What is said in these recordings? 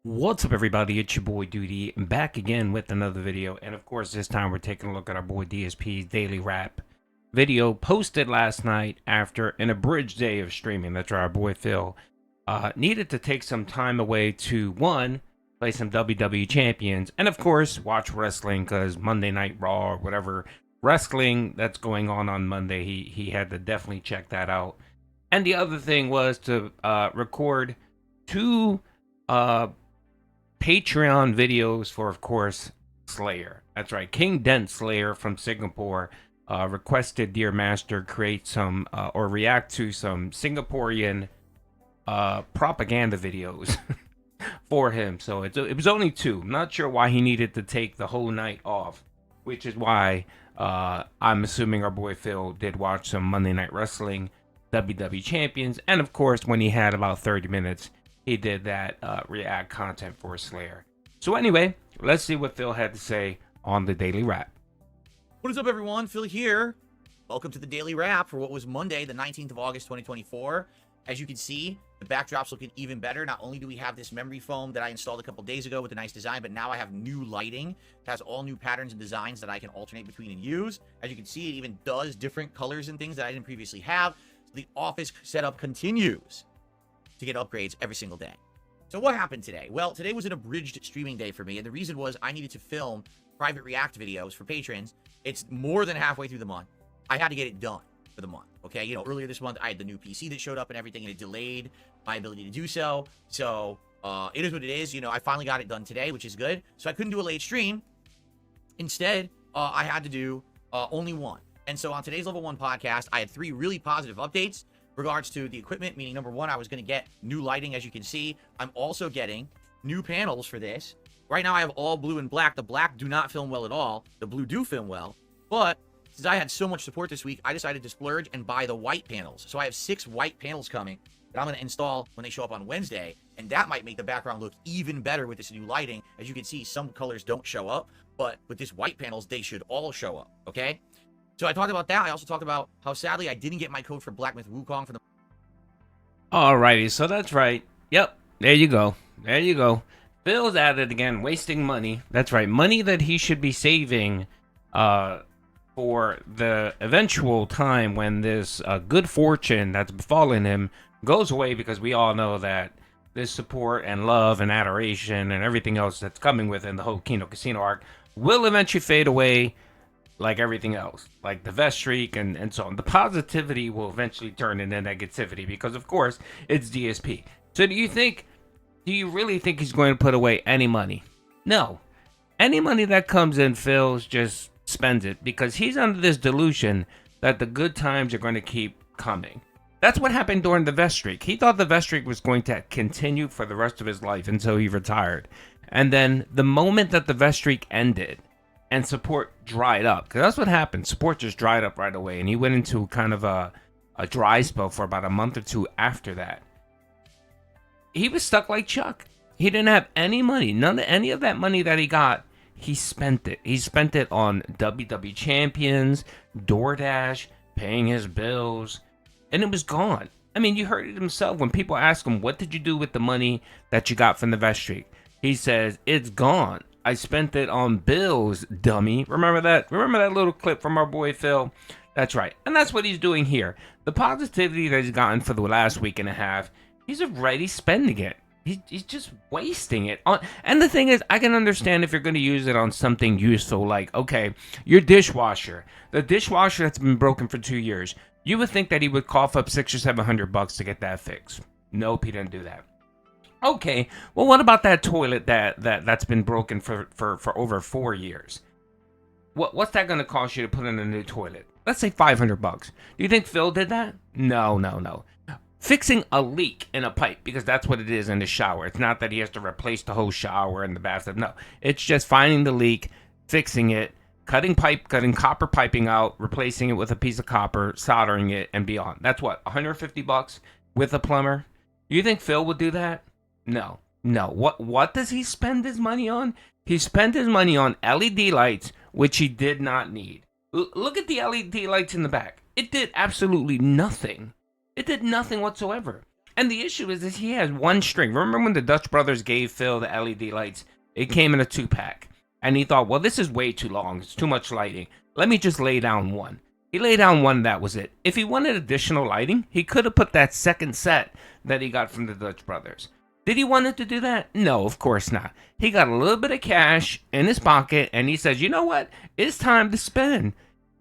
What's up, everybody? It's your boy Duty, back again with another video. And of course, this time we're taking a look at our boy DSP's daily rap video posted last night after an abridged day of streaming. That's right, our boy Phil needed to take some time away to, one, play some WWE Champions, and of course, watch wrestling because Monday Night Raw or whatever wrestling that's going on Monday, he had to definitely check that out. And the other thing was to record two Patreon videos for, of course, Slayer. That's right. King Dent Slayer from Singapore requested Dear Master create some or react to some Singaporean propaganda videos for him. So it was only two. I'm not sure why he needed to take the whole night off, which is why I'm assuming our boy Phil did watch some Monday Night Wrestling, WWE Champions, and of course, when he had about 30 minutes, he did that react content for Slayer. So anyway, let's see what Phil had to say on the Daily Wrap. What is up, everyone? Phil here. Welcome to the Daily Wrap for what was Monday, the 19th of August, 2024. As you can see, the backdrop's looking even better. Not only do we have this memory foam that I installed a couple days ago with a nice design, but now I have new lighting. It has all new patterns and designs that I can alternate between and use. As you can see, it even does different colors and things that I didn't previously have. So the office setup continues to get upgrades every single day. So what happened today? Well, today was an abridged streaming day for me, and the reason was I needed to film private react videos for patrons. It's more than halfway through the month. I had to get it done for the month, okay? You know, earlier this month, I had the new PC that showed up and everything, and it delayed my ability to do so. So, it is what it is. You know, I finally got it done today, which is good. So I couldn't do a late stream. Instead, I had to do only one. And so on today's Level 1 podcast, I had 3 really positive updates regards to the equipment, meaning number one, I was going to get new lighting, as you can see. I'm also getting new panels for this. Right now, I have all blue and black. The black do not film well at all. The blue do film well. But since I had so much support this week, I decided to splurge and buy the white panels. So I have 6 white panels coming that I'm going to install when they show up on Wednesday. And that might make the background look even better with this new lighting. As you can see, some colors don't show up. But with this white panels, they should all show up. Okay? So I talked about that. I also talked about how, sadly, I didn't get my code for Black Myth Wukong for the... Alrighty, so that's right. Yep, there you go. There you go. Phil's at it again, wasting money. That's right, money that he should be saving for the eventual time when this good fortune that's befallen him goes away, because we all know that this support and love and adoration and everything else that's coming within the whole Kino Casino arc will eventually fade away, like everything else, like the vest streak and so on. The positivity will eventually turn into negativity because, of course, it's DSP. So do you really think he's going to put away any money? No. Any money that comes in, Phil's just spends it because he's under this delusion that the good times are going to keep coming. That's what happened during the vest streak. He thought the vest streak was going to continue for the rest of his life until he retired. And then the moment that the vest streak ended, and support dried up, because that's what happened. Support just dried up right away, and he went into kind of a dry spell for about a month or two after that. He was stuck like Chuck. He didn't have any money. Any of that money that he got, he spent it. He spent it on WWE Champions, DoorDash, paying his bills, and it was gone. I mean, you heard it himself when people ask him, what did you do with the money that you got from the vest streak? He says, it's gone. I spent it on bills, dummy. Remember that? Remember that little clip from our boy Phil? That's right. And that's what he's doing here. The positivity that he's gotten for the last week and a half, he's already spending it. He's just wasting it on. And the thing is, I can understand if you're going to use it on something useful, like, okay, your dishwasher. The dishwasher that's been broken for 2 years. You would think that he would cough up $600 or $700 to get that fixed. Nope, he didn't do that. Okay, well, what about that toilet that's been broken for over 4 years? What's that going to cost you to put in a new toilet? Let's say $500. Do you think Phil did that? No. Fixing a leak in a pipe, because that's what it is in the shower. It's not that he has to replace the whole shower and the bathtub. No, it's just finding the leak, fixing it, cutting copper piping out, replacing it with a piece of copper, soldering it, and beyond. That's what, $150 with a plumber? You think Phil would do that? No. What does he spend his money on? He spent his money on LED lights, which he did not need. Look at the LED lights in the back. It did absolutely nothing. It did nothing whatsoever. And the issue is he has one string. Remember when the Dutch brothers gave Phil the LED lights? It came in a 2-pack. And he thought, well, this is way too long. It's too much lighting. Let me just lay down one. He laid down one, that was it. If he wanted additional lighting, he could have put that second set that he got from the Dutch brothers. Did he want to do that? No, of course not. He got a little bit of cash in his pocket, and he says, you know what? It's time to spend.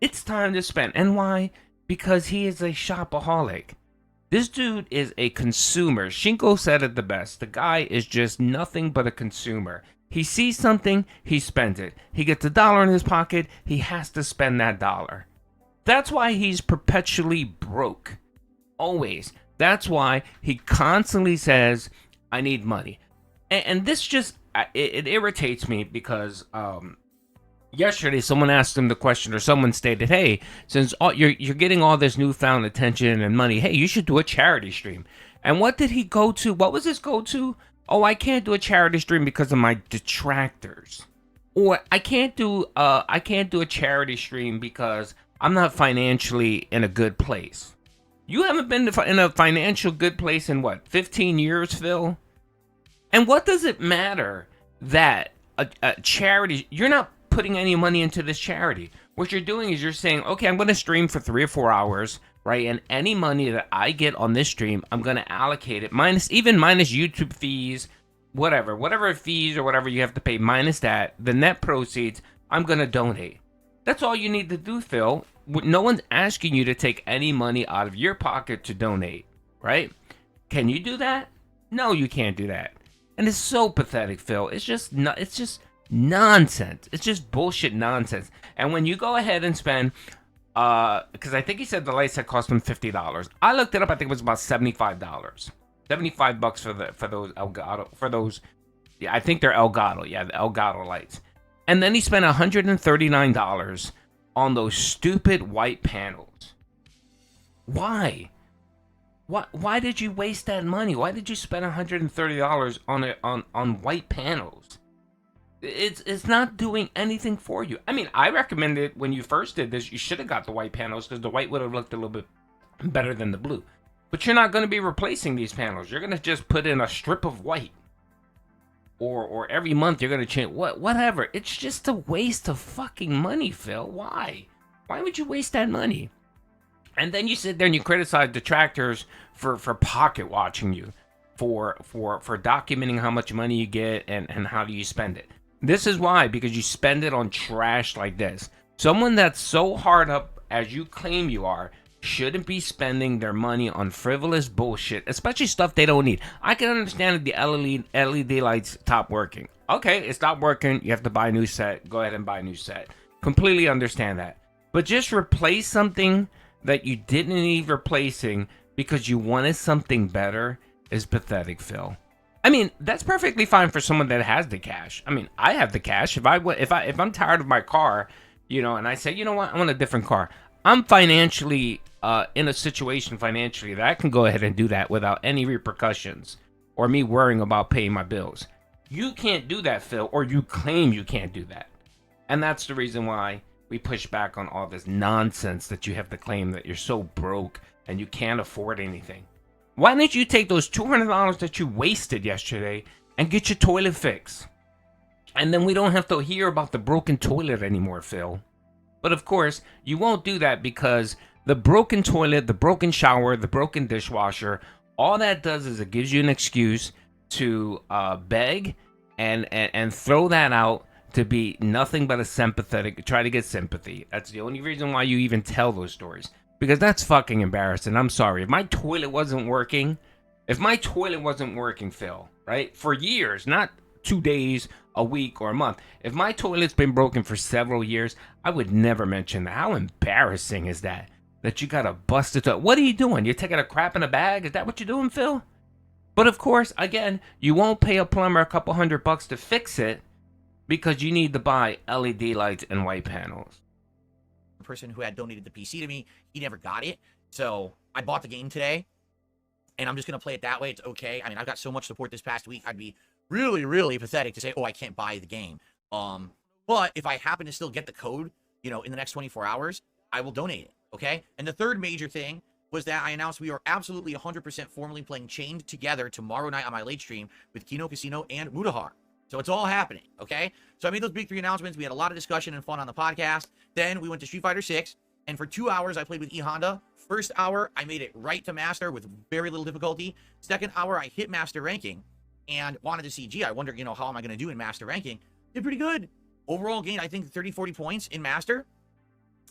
It's time to spend. And why? Because he is a shopaholic. This dude is a consumer. Shinko said it the best. The guy is just nothing but a consumer. He sees something, he spends it. He gets $1 in his pocket, he has to spend that dollar. That's why he's perpetually broke. Always. That's why he constantly says, I need money. And this just, it irritates me because yesterday someone asked him the question, or someone stated, hey, since you're getting all this newfound attention and money, hey, you should do a charity stream. And what did he go to? What was his go-to? Oh, I can't do a charity stream because of my detractors. Or I can't do a charity stream because I'm not financially in a good place. You haven't been in a financial good place in what, 15 years, Phil? And what does it matter that a charity, you're not putting any money into this charity. What you're doing is you're saying, okay, I'm going to stream for 3 or 4 hours, right? And any money that I get on this stream, I'm going to allocate it, minus YouTube fees, whatever fees or whatever you have to pay, minus that, the net proceeds, I'm going to donate. That's all you need to do, Phil. No one's asking you to take any money out of your pocket to donate, right? Can you do that? No, you can't do that. And it's so pathetic, Phil. It's just nonsense. It's just bullshit nonsense. And when you go ahead and spend, because I think he said the lights had cost him $50. I looked it up. I think it was about $75. $75 for those Elgato, yeah, I think they're Elgato. Yeah, the Elgato lights. And then he spent $139 on those stupid white panels. Why? Why did you waste that money? Why did you spend $130 on white panels? It's not doing anything for you. I mean, I recommended when you first did this, you should have got the white panels because the white would have looked a little bit better than the blue. But you're not going to be replacing these panels. You're going to just put in a strip of white. Or every month you're going to change whatever. It's just a waste of fucking money, Phil. Why? Why would you waste that money? And then you sit there and you criticize detractors for pocket watching you, for documenting how much money you get and how do you spend it. This is why, because you spend it on trash like this. Someone that's so hard up as you claim you are shouldn't be spending their money on frivolous bullshit, especially stuff they don't need. I can understand if the LED lights stop working. Okay, it stopped working. You have to buy a new set. Go ahead and buy a new set. Completely understand that. But just replace something that you didn't need replacing because you wanted something better is pathetic, Phil. I mean, that's perfectly fine for someone that has the cash. I mean, I have the cash. If I'm tired of my car, and I say, you know what, I want a different car. I'm financially in a situation financially that I can go ahead and do that without any repercussions or me worrying about paying my bills. You can't do that, Phil, or you claim you can't do that. And that's the reason why we push back on all this nonsense that you have to claim that you're so broke and you can't afford anything. Why didn't you take those $200 that you wasted yesterday and get your toilet fixed? And then we don't have to hear about the broken toilet anymore, Phil. But of course, you won't do that because the broken toilet, the broken shower, the broken dishwasher, all that does is it gives you an excuse to beg and throw that out to be nothing but a sympathetic, try to get sympathy. That's the only reason why you even tell those stories. Because that's fucking embarrassing. I'm sorry. If my toilet wasn't working, Phil, right? For years, not 2 days, a week, or a month. If my toilet's been broken for several years, I would never mention that. How embarrassing is that? That you got a busted toilet. What are you doing? You're taking a crap in a bag? Is that what you're doing, Phil? But of course, again, you won't pay a plumber a couple $100 to fix it because you need to buy LED lights and white panels. The person who had donated the PC to me, he never got it. So I bought the game today, and I'm just going to play it that way. It's okay. I mean, I've got so much support this past week. I'd be really, really pathetic to say, oh, I can't buy the game. But if I happen to still get the code, in the next 24 hours, I will donate it. Okay. And the third major thing was that I announced we are absolutely 100% formally playing Chained together tomorrow night on my late stream with Kino Casino and Mutahar. So it's all happening, okay? So I made those big 3 announcements. We had a lot of discussion and fun on the podcast. Then we went to Street Fighter 6, and for 2 hours I played with E Honda. First hour, I made it right to Master with very little difficulty. Second hour, I hit Master ranking and wanted to see, gee, I wonder, how am I going to do in Master ranking? Did pretty good. Overall gained, I think, 30, 40 points in Master.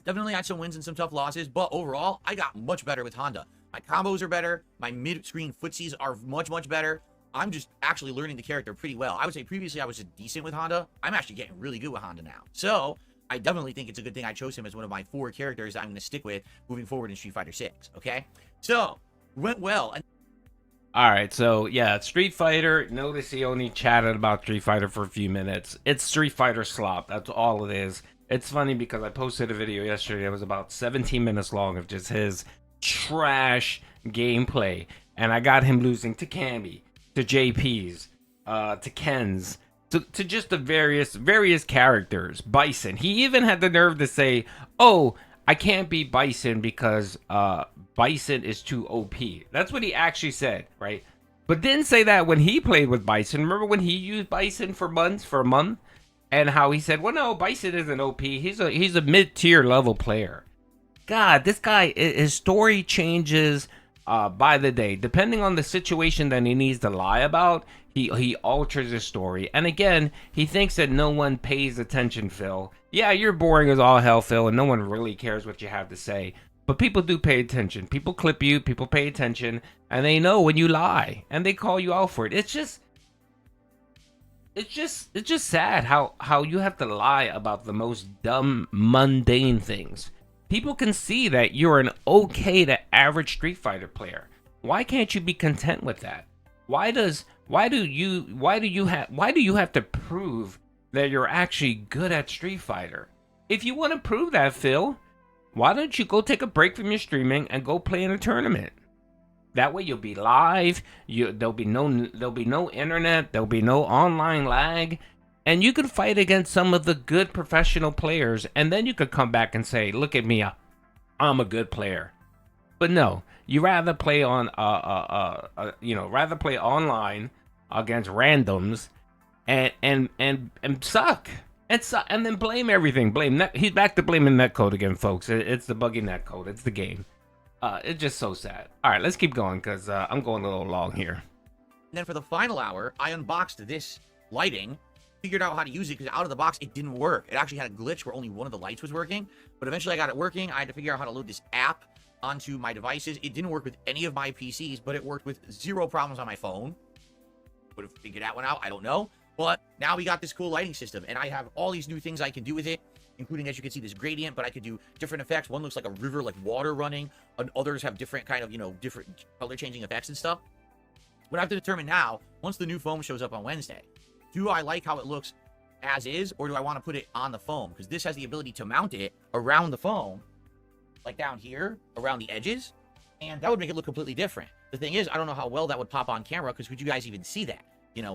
Definitely had some wins and some tough losses, but overall, I got much better with Honda. My combos are better. My mid-screen footsies are much, much better. I'm just actually learning the character pretty well. I would say previously I was just decent with Honda. I'm actually getting really good with Honda now. So I definitely think it's a good thing I chose him as one of my 4 characters that I'm going to stick with moving forward in Street Fighter 6, okay? So, went well. All right, so yeah, Street Fighter. Notice he only chatted about Street Fighter for a few minutes. It's Street Fighter slop. That's all it is. It's funny because I posted a video yesterday that was about 17 minutes long of just his trash gameplay. And I got him losing to Cammy, to JP's, to Ken's, to just the various characters. Bison. He even had the nerve to say, oh, I can't beat Bison because Bison is too OP. That's what he actually said, right? But didn't say that when he played with Bison. Remember when he used Bison for a month? And how he said, well, no, Bison isn't OP. He's a mid-tier level player. God, this guy, his story changes by the day. Depending on the situation that he needs to lie about, he alters his story. And again, he thinks that no one pays attention, Phil. Yeah, you're boring as all hell, Phil, and no one really cares what you have to say. But people do pay attention. People clip you, people pay attention, and they know when you lie, and they call you out for it. It's just sad how you have to lie about the most dumb, mundane things. People can see that you're an okay to average Street Fighter player. Why can't you be content with that? Why do you have to prove that you're actually good at Street Fighter? If you want to prove that, Phil, why don't you go take a break from your streaming and go play in a tournament? That way you'll be live. There'll be no internet. There'll be no online lag, and you can fight against some of the good professional players. And then you could come back and say, "Look at me, I'm a good player." But no, you rather play on rather play online against randoms and suck and then blame everything. He's back to blaming netcode again, folks. It's the buggy netcode. It's the game. It's just so sad. All right, let's keep going because I'm going a little long here. And then for the final hour, I unboxed this lighting, figured out how to use it because out of the box, it didn't work. It actually had a glitch where only one of the lights was working, but eventually I got it working. I had to figure out how to load this app onto my devices. It didn't work with any of my PCs, but it worked with 0 problems on my phone. Would have figured that one out, I don't know. But now we got this cool lighting system, and I have all these new things I can do with it, including, as you can see, this gradient, but I could do different effects. One looks like a river, like water running, and others have different kind of, different color changing effects and stuff. What I have to determine now, once the new foam shows up on Wednesday, do I like how it looks as is, or do I want to put it on the foam? Because this has the ability to mount it around the foam, like down here, around the edges, and that would make it look completely different. The thing is, I don't know how well that would pop on camera, because could you guys even see that?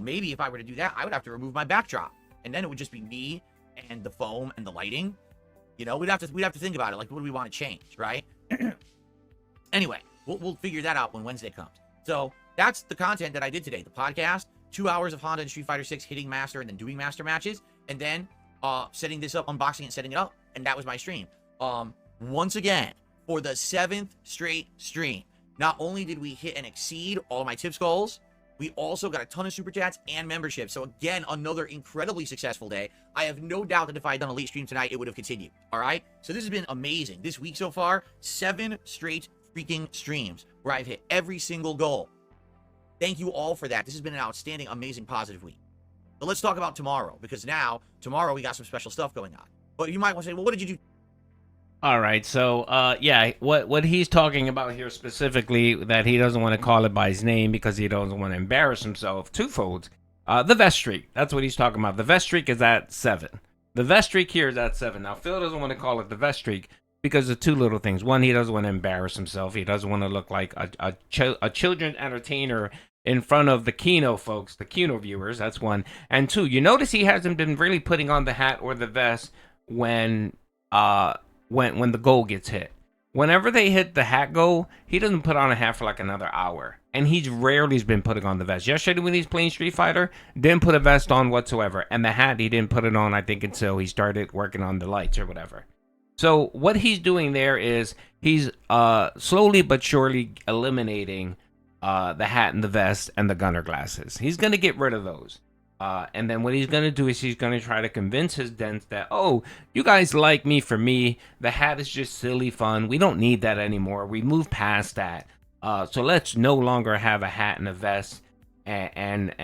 Maybe if I were to do that, I would have to remove my backdrop, and then it would just be me and the foam and the lighting. We'd have to think about it. Like, what do we want to change, right? Anyway, we'll figure that out when Wednesday comes. So that's the content that I did today. The podcast, 2 hours of Honda and Street Fighter 6 hitting Master and then doing Master matches, and then setting this up, unboxing it, setting it up, and that was my stream. Once again, for the 7th straight stream, not only did we hit and exceed all of my tips goals, we also got a ton of super chats and memberships. So again, another incredibly successful day. I have no doubt that if I had done a late stream tonight, it would have continued. All right. So this has been amazing. This week so far, 7 straight freaking streams where I've hit every single goal. Thank you all for that. This has been an outstanding, amazing, positive week. But let's talk about tomorrow, because tomorrow we got some special stuff going on. But you might want to say, well, what did you do? All right, so yeah, what he's talking about here specifically, that he doesn't want to call it by his name because he doesn't want to embarrass himself, twofold. The vest streak, that's what he's talking about. The vest streak is at 7. The vest streak here is at 7. Now, Phil doesn't want to call it the vest streak because of 2 little things. One, he doesn't want to embarrass himself. He doesn't want to look like a children's entertainer in front of the Kino folks, the Kino viewers. That's one. And 2, you notice he hasn't been really putting on the hat or the vest when the goal gets hit. Whenever they hit the hat goal, he doesn't put on a hat for like another hour. And he's rarely been putting on the vest. Yesterday when he's playing Street Fighter, didn't put a vest on whatsoever. And the hat, he didn't put it on, I think, until he started working on the lights or whatever. So what he's doing there is he's slowly but surely eliminating the hat and the vest and the gunner glasses. He's going to get rid of those. And then what he's going to do is he's going to try to convince his dents that, oh, you guys like me for me. The hat is just silly fun. We don't need that anymore. We moved past that. So let's no longer have a hat and a vest and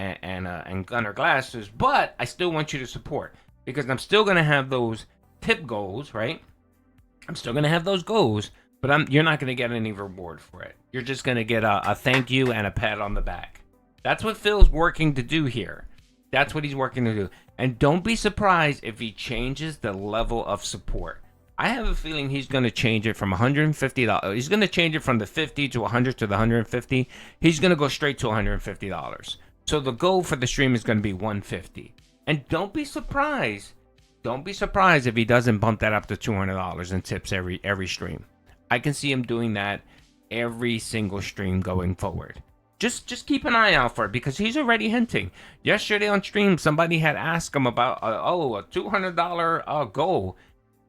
gunner glasses. But I still want you to support because I'm still going to have those tip goals, right? I'm still going to have those goals, but you're not going to get any reward for it. You're just going to get a thank you and a pat on the back. That's what Phil's working to do here. That's what he's working to do. And don't be surprised if he changes the level of support. I have a feeling he's going to change it from $150. He's going to change it from the 50 to 100 to the 150. He's going to go straight to $150. So the goal for the stream is going to be 150. And don't be surprised. Don't be surprised if he doesn't bump that up to $200 in tips every stream. I can see him doing that every single stream going forward. Just keep an eye out for it because he's already hinting. Yesterday on stream, somebody had asked him about a $200 goal,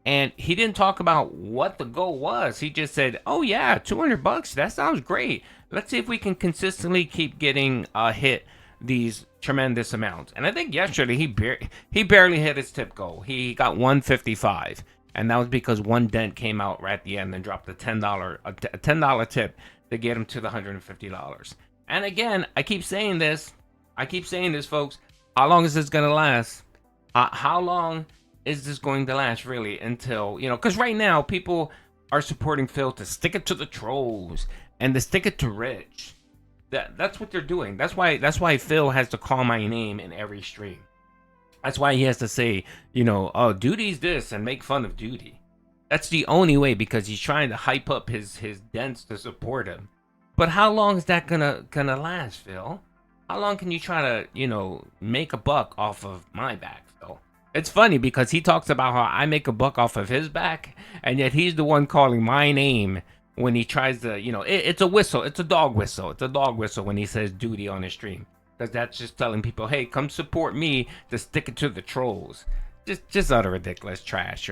and he didn't talk about what the goal was. He just said, "Oh yeah, $200. That sounds great. Let's see if we can consistently keep getting hit these tremendous amounts." And I think yesterday he barely hit his tip goal. He got 155, and that was because one dent came out right at the end and dropped a $10 tip to get him to the $150. And again, I keep saying this, folks. How long is this gonna last? How long is this going to last, really? Until because right now people are supporting Phil to stick it to the trolls and to stick it to Rich. That's what they're doing. That's why Phil has to call my name in every stream. That's why he has to say, oh, Duty's this and make fun of Duty. That's the only way because he's trying to hype up his dents to support him. But how long is that gonna last, Phil? How long can you try to, make a buck off of my back, Phil? It's funny because he talks about how I make a buck off of his back, and yet he's the one calling my name when he tries to, it's a whistle. It's a dog whistle. It's a dog whistle when he says Duty on his stream. Because that's just telling people, hey, come support me to stick it to the trolls. Just utter ridiculous trash.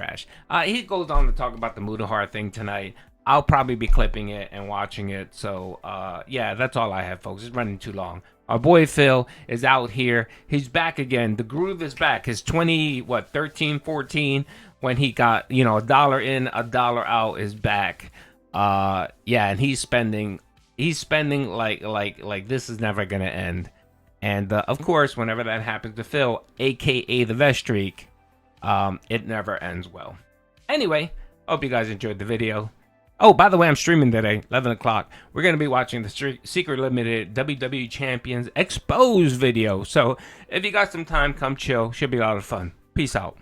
He goes on to talk about the Mudahar thing tonight. I'll probably be clipping it and watching it. So, yeah, that's all I have, folks. It's running too long. Our boy Phil is out here. He's back again. The groove is back. His 13, 14, when he got, a dollar in, a dollar out is back. Yeah, and he's spending like this is never going to end. And, of course, whenever that happens to Phil, a.k.a. the vest streak, it never ends well. Anyway, hope you guys enjoyed the video. Oh, by the way, I'm streaming today, 11 o'clock. We're going to be watching the Secret Limited WWE Champions Exposed video. So if you got some time, come chill. Should be a lot of fun. Peace out.